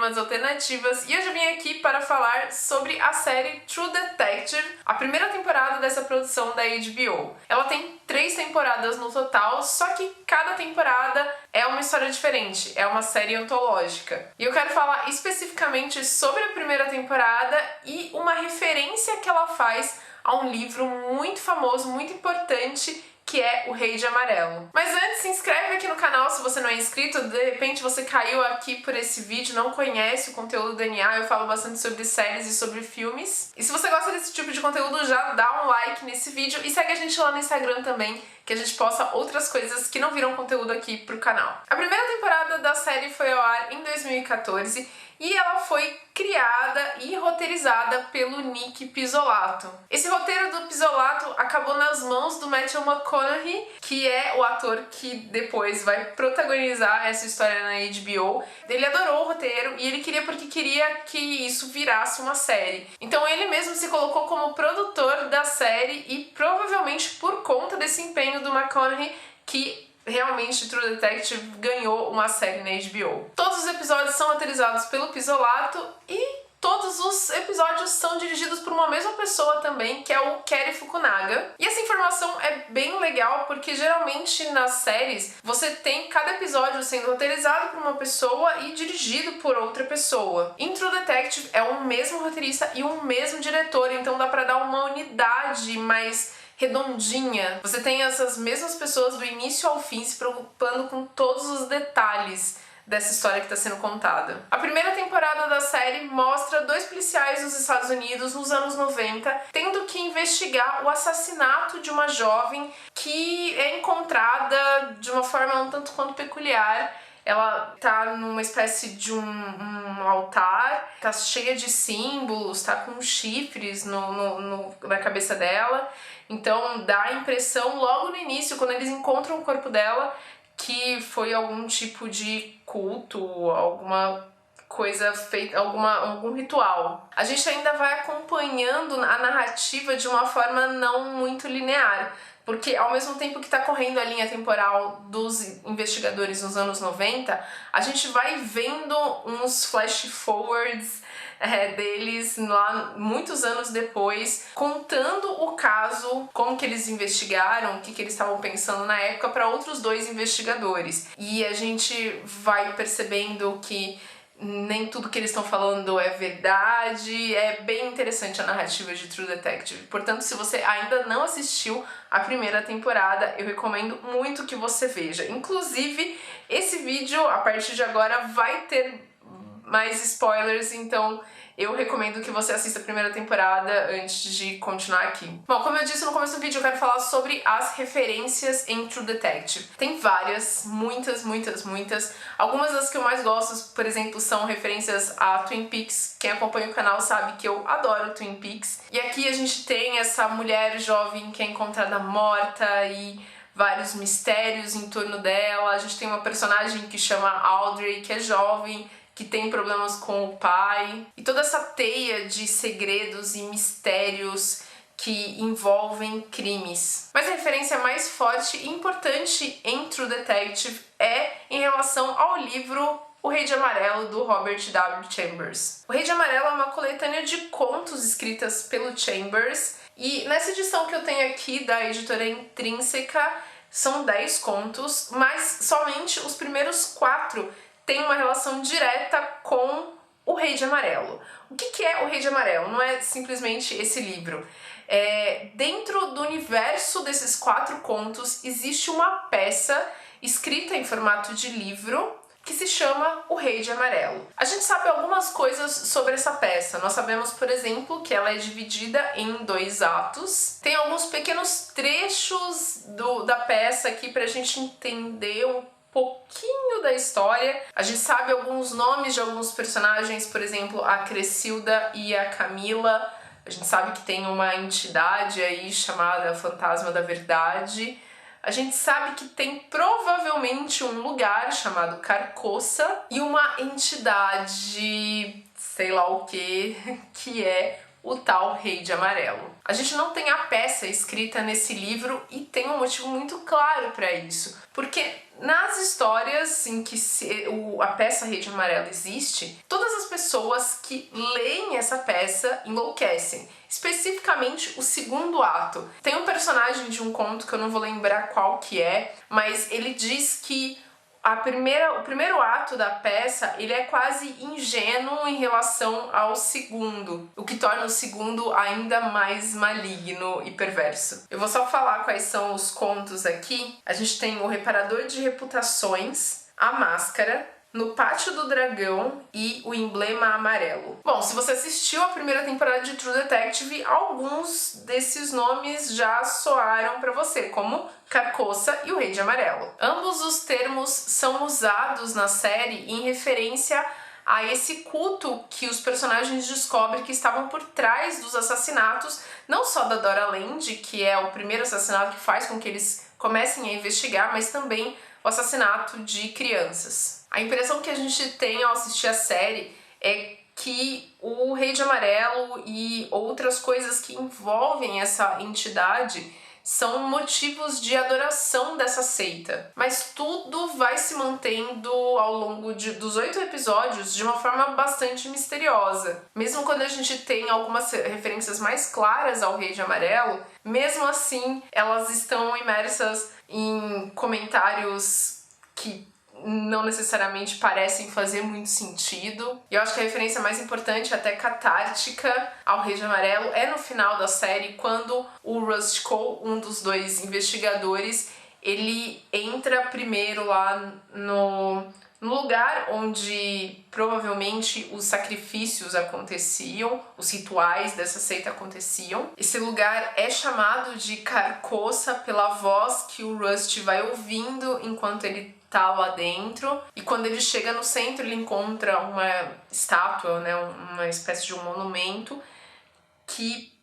cinemas alternativas e hoje eu vim aqui para falar sobre a série True Detective, a primeira temporada dessa produção da HBO. Ela tem 3 temporadas no total, só que cada temporada é uma história diferente, é uma série antológica. E eu quero falar especificamente sobre a primeira temporada e uma referência que ela faz a um livro muito famoso, muito importante, que é O Rei de Amarelo. Mas antes, se inscreve aqui no canal se você não é inscrito, de repente você caiu aqui por esse vídeo, não conhece o conteúdo do DNA, eu falo bastante sobre séries e sobre filmes. E se você gosta desse tipo de conteúdo, já dá um like nesse vídeo e segue a gente lá no Instagram também, que a gente posta outras coisas que não viram conteúdo aqui pro canal. A primeira temporada da série foi ao ar em 2014 e ela foi criada e roteirizada pelo Nick Pizzolatto. Esse roteiro do Pizzolatto acabou nas mãos do Matthew McConaughey, que é o ator que depois vai protagonizar essa história na HBO. Ele adorou o roteiro e ele queria porque queria que isso virasse uma série. Então ele mesmo se colocou como produtor da série e provavelmente por conta desse empenho do McConaughey que realmente True Detective ganhou uma série na HBO. Todos os episódios são roteirizados pelo Pizzolatto e todos os episódios são dirigidos por uma mesma pessoa também, que é o Cary Fukunaga. E essa informação é bem legal porque geralmente nas séries você tem cada episódio sendo roteirizado por uma pessoa e dirigido por outra pessoa. Em True Detective é um mesmo roteirista e um mesmo diretor, então dá pra dar uma unidade mais redondinha. Você tem essas mesmas pessoas do início ao fim se preocupando com todos os detalhes dessa história que está sendo contada. A primeira temporada da série mostra 2 policiais nos Estados Unidos nos anos 90 tendo que investigar o assassinato de uma jovem que é encontrada de uma forma um tanto quanto peculiar. Ela tá numa espécie de um altar, tá cheia de símbolos, tá com chifres na cabeça dela. Então dá a impressão logo no início, quando eles encontram o corpo dela, que foi algum tipo de culto, alguma coisa feita, algum ritual. A gente ainda vai acompanhando a narrativa de uma forma não muito linear, porque ao mesmo tempo que está correndo a linha temporal dos investigadores nos anos 90, a gente vai vendo uns flash forwards deles lá muitos anos depois, contando o caso, como que eles investigaram, o que eles estavam pensando na época para outros 2 investigadores. E a gente vai percebendo que nem tudo que eles estão falando é verdade. É bem interessante a narrativa de True Detective. Portanto, se você ainda não assistiu a primeira temporada, eu recomendo muito que você veja. Inclusive, esse vídeo, a partir de agora, vai ter mais spoilers, então eu recomendo que você assista a primeira temporada antes de continuar aqui. Bom, como eu disse no começo do vídeo, eu quero falar sobre as referências em True Detective. Tem várias, muitas. Algumas das que eu mais gosto, por exemplo, são referências a Twin Peaks. Quem acompanha o canal sabe que eu adoro Twin Peaks. E aqui a gente tem essa mulher jovem que é encontrada morta e vários mistérios em torno dela. A gente tem uma personagem que chama Audrey, que é jovem, que tem problemas com o pai, e toda essa teia de segredos e mistérios que envolvem crimes. Mas a referência mais forte e importante em True Detective é em relação ao livro O Rei de Amarelo, do Robert W. Chambers. O Rei de Amarelo é uma coletânea de contos escritas pelo Chambers, e nessa edição que eu tenho aqui da editora Intrínseca são 10 contos, mas somente os primeiros 4 tem uma relação direta com O Rei de Amarelo. O que é O Rei de Amarelo? Não é simplesmente esse livro. Dentro do universo desses 4 contos existe uma peça escrita em formato de livro que se chama O Rei de Amarelo. A gente sabe algumas coisas sobre essa peça. Nós sabemos, por exemplo, que ela é dividida em 2 atos. Tem alguns pequenos trechos da peça aqui pra gente entender um pouquinho da história. A gente sabe alguns nomes de alguns personagens, por exemplo, a Cressilda e a Camila. A gente sabe que tem uma entidade aí chamada Fantasma da Verdade. A gente sabe que tem provavelmente um lugar chamado Carcoça e uma entidade, sei lá o que é o tal Rei de Amarelo. A gente não tem a peça escrita nesse livro e tem um motivo muito claro para isso, porque nas histórias em que a peça Rei de Amarelo existe, todas as pessoas que leem essa peça enlouquecem. Especificamente o segundo ato. Tem um personagem de um conto que eu não vou lembrar qual que é, mas ele diz que o primeiro ato da peça, ele é quase ingênuo em relação ao segundo, o que torna o segundo ainda mais maligno e perverso. Eu vou só falar quais são os contos aqui. A gente tem o Reparador de Reputações, a Máscara, No Pátio do Dragão e o Emblema Amarelo. Bom, se você assistiu a primeira temporada de True Detective, alguns desses nomes já soaram para você, como Carcoça e o Rei de Amarelo. Ambos os termos são usados na série em referência a esse culto que os personagens descobrem que estavam por trás dos assassinatos, não só da Dora Land, que é o primeiro assassinato que faz com que eles comecem a investigar, mas também o assassinato de crianças. A impressão que a gente tem ao assistir a série é que o Rei de Amarelo e outras coisas que envolvem essa entidade são motivos de adoração dessa seita. Mas tudo vai se mantendo ao longo dos 8 episódios de uma forma bastante misteriosa. Mesmo quando a gente tem algumas referências mais claras ao Rei de Amarelo, mesmo assim elas estão imersas em comentários que não necessariamente parecem fazer muito sentido. E eu acho que a referência mais importante, até catártica, ao Rei de Amarelo é no final da série, quando o Rust Cohle, um dos dois investigadores, ele entra primeiro lá no lugar onde provavelmente os sacrifícios aconteciam, os rituais dessa seita aconteciam. Esse lugar é chamado de Carcoça pela voz que o Rust vai ouvindo enquanto ele tá lá dentro, e quando ele chega no centro ele encontra uma estátua, né, uma espécie de um monumento que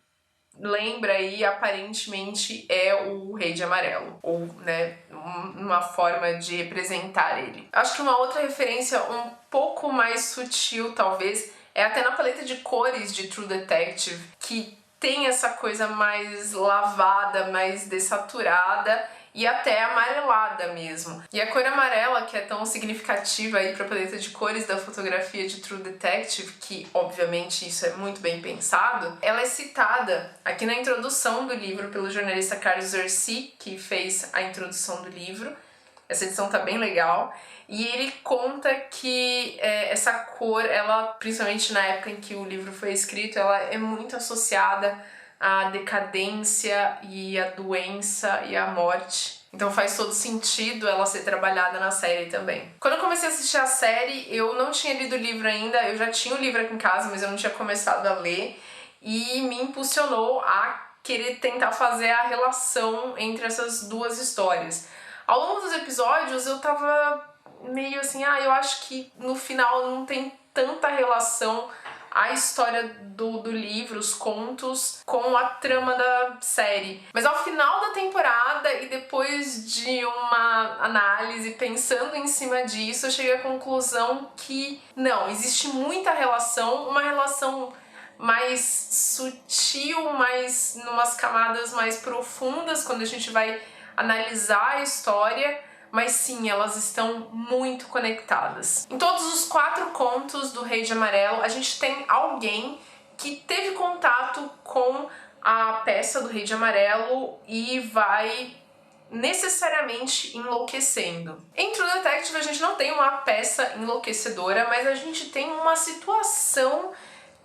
lembra e aparentemente é o Rei de Amarelo, ou, né, uma forma de representar ele. Acho que uma outra referência um pouco mais sutil, talvez, é até na paleta de cores de True Detective, que tem essa coisa mais lavada, mais dessaturada e até amarelada mesmo. E a cor amarela, que é tão significativa aí para a paleta de cores da fotografia de True Detective, que obviamente isso é muito bem pensado, ela é citada aqui na introdução do livro pelo jornalista Carlos Orsi, que fez a introdução do livro. Essa edição tá bem legal. E ele conta que essa cor, ela, principalmente na época em que o livro foi escrito, ela é muito associada à decadência e à doença e à morte. Então faz todo sentido ela ser trabalhada na série também. Quando eu comecei a assistir a série, eu não tinha lido o livro ainda, eu já tinha o livro aqui em casa, mas eu não tinha começado a ler, e me impulsionou a querer tentar fazer a relação entre essas duas histórias. Ao longo dos episódios eu tava meio assim, eu acho que no final não tem tanta relação a história do livro, os contos, com a trama da série. Mas ao final da temporada e depois de uma análise pensando em cima disso, eu cheguei à conclusão que não, existe muita relação, uma relação mais sutil, mais numas camadas mais profundas quando a gente vai analisar a história, mas sim, elas estão muito conectadas. Em todos os 4 contos do Rei de Amarelo, a gente tem alguém que teve contato com a peça do Rei de Amarelo e vai necessariamente enlouquecendo. Em True Detective a gente não tem uma peça enlouquecedora, mas a gente tem uma situação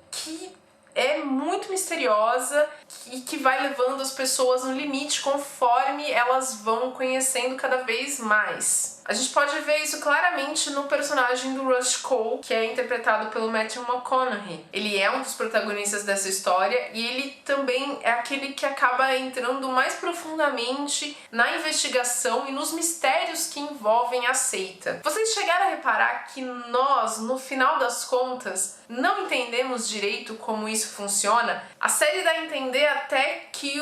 que é muito misteriosa e que vai levando as pessoas no limite conforme elas vão conhecendo cada vez mais. A gente pode ver isso claramente no personagem do Rust Cohle, que é interpretado pelo Matthew McConaughey. Ele é um dos protagonistas dessa história e ele também é aquele que acaba entrando mais profundamente na investigação e nos mistérios que envolvem a seita. Vocês chegaram a reparar que nós, no final das contas, não entendemos direito como isso funciona? A série dá a entender até que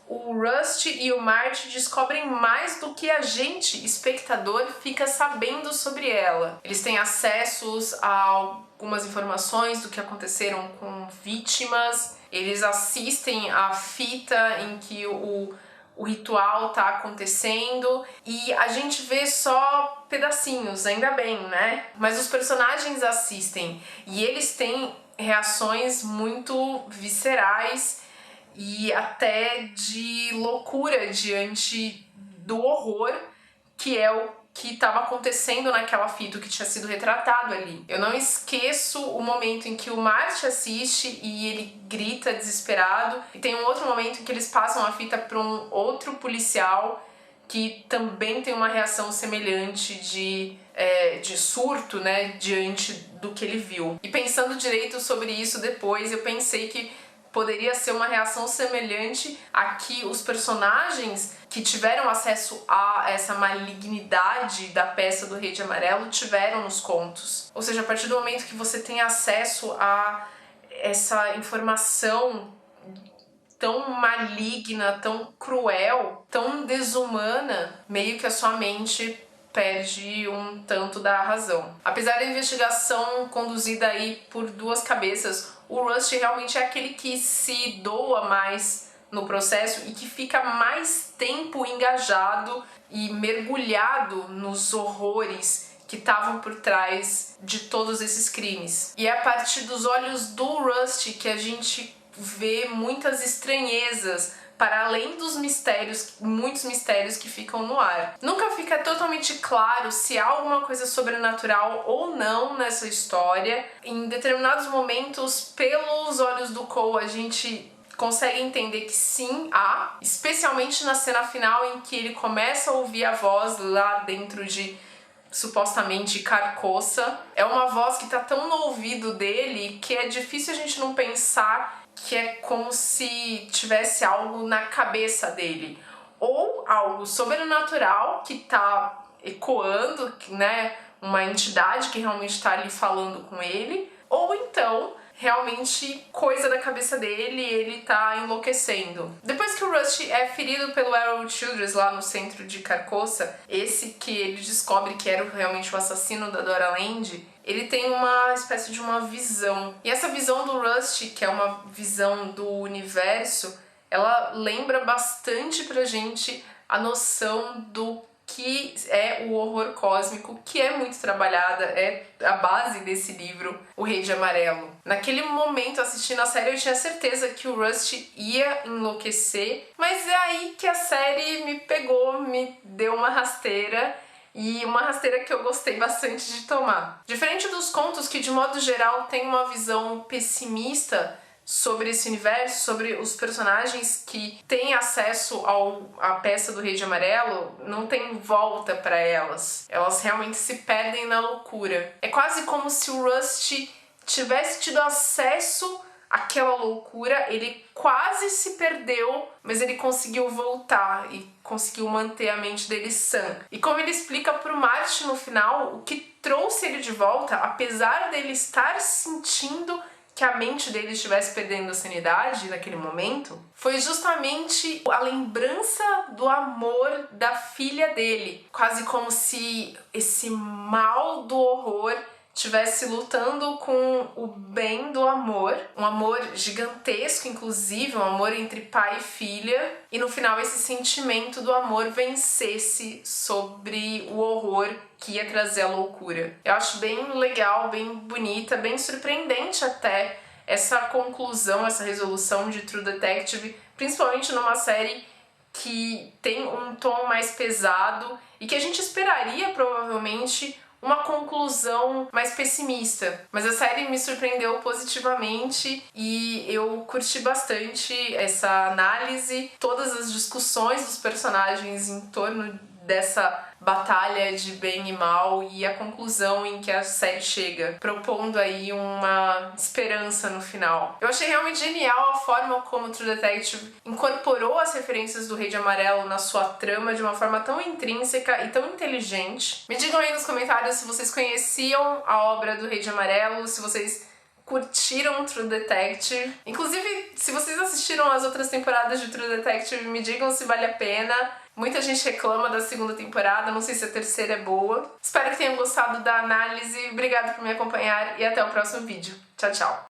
o Rust e o Marty descobrem mais do que a gente, espectador, fica sabendo sobre ela. Eles têm acessos a algumas informações do que aconteceram com vítimas, eles assistem a fita em que o ritual tá acontecendo e a gente vê só pedacinhos, ainda bem, né? Mas os personagens assistem e eles têm reações muito viscerais e até de loucura diante do horror que é o que estava acontecendo naquela fita, que tinha sido retratado ali. Eu não esqueço o momento em que o Marty assiste e ele grita desesperado, e tem um outro momento em que eles passam a fita para um outro policial que também tem uma reação semelhante de surto, né, diante do que ele viu. E pensando direito sobre isso depois, eu pensei que poderia ser uma reação semelhante a que os personagens que tiveram acesso a essa malignidade da peça do Rei de Amarelo tiveram nos contos. Ou seja, a partir do momento que você tem acesso a essa informação tão maligna, tão cruel, tão desumana, meio que a sua mente perde um tanto da razão. Apesar da investigação conduzida aí por duas cabeças, o Rust realmente é aquele que se doa mais no processo e que fica mais tempo engajado e mergulhado nos horrores que estavam por trás de todos esses crimes. E é a partir dos olhos do Rust que a gente vê muitas estranhezas para além dos mistérios, muitos mistérios que ficam no ar. Nunca fica totalmente claro se há alguma coisa sobrenatural ou não nessa história. Em determinados momentos, pelos olhos do Cole, a gente consegue entender que sim, há, especialmente na cena final em que ele começa a ouvir a voz lá dentro de supostamente Carcoça. É uma voz que tá tão no ouvido dele que é difícil a gente não pensar que é como se tivesse algo na cabeça dele, ou algo sobrenatural que tá ecoando, né, uma entidade que realmente tá ali falando com ele, ou então realmente coisa da cabeça dele e ele tá enlouquecendo. Depois que o Rust é ferido pelo Harold Childress lá no centro de Carcoça, esse que ele descobre que era realmente o assassino da Dora Land, ele tem uma espécie de uma visão. E essa visão do Rust, que é uma visão do universo, ela lembra bastante pra gente a noção do que é o horror cósmico, que é muito trabalhada, é a base desse livro, O Rei de Amarelo. Naquele momento, assistindo a série, eu tinha certeza que o Rust ia enlouquecer, mas é aí que a série me pegou, me deu uma rasteira, e uma rasteira que eu gostei bastante de tomar. Diferente dos contos que, de modo geral, tem uma visão pessimista sobre esse universo, sobre os personagens que têm acesso à peça do Rei de Amarelo, não tem volta para elas. Elas realmente se perdem na loucura. É quase como se o Rust tivesse tido acesso àquela loucura, ele quase se perdeu, mas ele conseguiu voltar e conseguiu manter a mente dele sã. E como ele explica pro Marty no final, o que trouxe ele de volta, apesar dele estar sentindo que a mente dele estivesse perdendo a sanidade naquele momento, foi justamente a lembrança do amor da filha dele. Quase como se esse mal do horror estivesse lutando com o bem do amor, um amor gigantesco, inclusive, um amor entre pai e filha, e no final esse sentimento do amor vencesse sobre o horror que ia trazer a loucura. Eu acho bem legal, bem bonita, bem surpreendente até essa conclusão, essa resolução de True Detective, principalmente numa série que tem um tom mais pesado e que a gente esperaria provavelmente uma conclusão mais pessimista. Mas a série me surpreendeu positivamente e eu curti bastante essa análise, todas as discussões dos personagens em torno dessa batalha de bem e mal e a conclusão em que a série chega, propondo aí uma esperança no final. Eu achei realmente genial a forma como True Detective incorporou as referências do Rei de Amarelo na sua trama de uma forma tão intrínseca e tão inteligente. Me digam aí nos comentários se vocês conheciam a obra do Rei de Amarelo, se vocês curtiram True Detective. Inclusive, se vocês assistiram as outras temporadas de True Detective, me digam se vale a pena. Muita gente reclama da segunda temporada, não sei se a terceira é boa. Espero que tenham gostado da análise, obrigada por me acompanhar e até o próximo vídeo. Tchau, tchau!